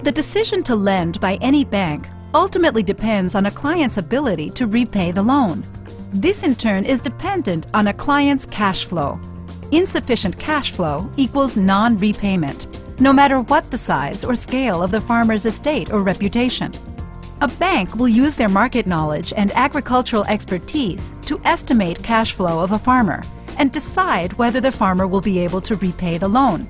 The decision to lend by any bank ultimately depends on a client's ability to repay the loan. This in turn is dependent on a client's cash flow. Insufficient cash flow equals non-repayment, no matter what the size or scale of the farmer's estate or reputation. A bank will use their market knowledge and agricultural expertise to estimate cash flow of a farmer and decide whether the farmer will be able to repay the loan.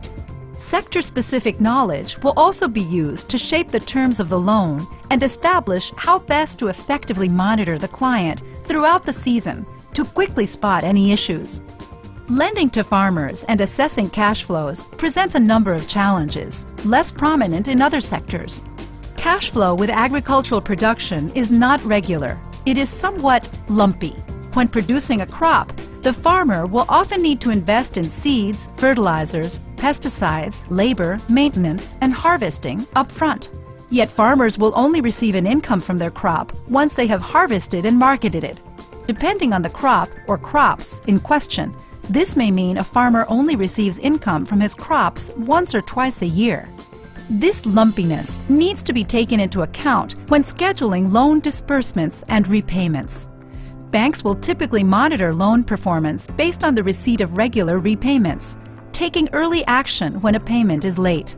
Sector-specific knowledge will also be used to shape the terms of the loan and establish how best to effectively monitor the client throughout the season to quickly spot any issues. Lending to farmers and assessing cash flows presents a number of challenges, less prominent in other sectors. Cash flow with agricultural production is not regular. It is somewhat lumpy. When producing a crop, the farmer will often need to invest in seeds, fertilizers, pesticides, labor, maintenance, and harvesting up front. Yet farmers will only receive an income from their crop once they have harvested and marketed it. Depending on the crop or crops in question, this may mean a farmer only receives income from his crops once or twice a year. This lumpiness needs to be taken into account when scheduling loan disbursements and repayments. Banks will typically monitor loan performance based on the receipt of regular repayments, taking early action when a payment is late.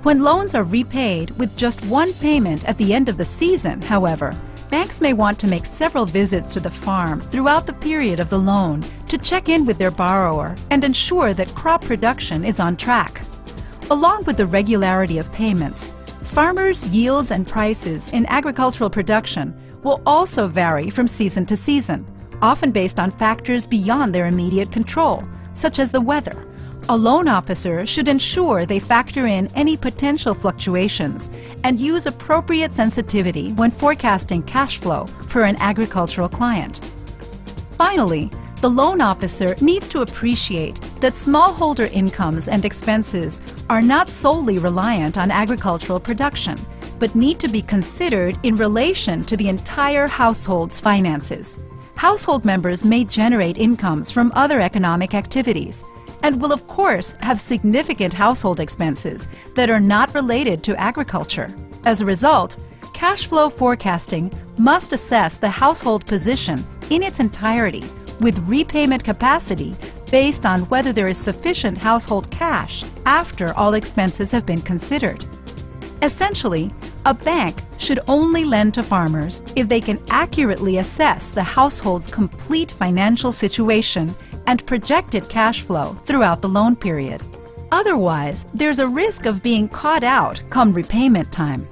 When loans are repaid with just one payment at the end of the season, however, banks may want to make several visits to the farm throughout the period of the loan to check in with their borrower and ensure that crop production is on track. Along with the regularity of payments, farmers' yields and prices in agricultural production will also vary from season to season, often based on factors beyond their immediate control, such as the weather. A loan officer should ensure they factor in any potential fluctuations and use appropriate sensitivity when forecasting cash flow for an agricultural client. Finally, the loan officer needs to appreciate that smallholder incomes and expenses are not solely reliant on agricultural production, but need to be considered in relation to the entire household's finances. Household members may generate incomes from other economic activities and will of course have significant household expenses that are not related to agriculture. As a result, cash flow forecasting must assess the household position in its entirety with repayment capacity based on whether there is sufficient household cash after all expenses have been considered. Essentially, a bank should only lend to farmers if they can accurately assess the household's complete financial situation and projected cash flow throughout the loan period. Otherwise, there's a risk of being caught out come repayment time.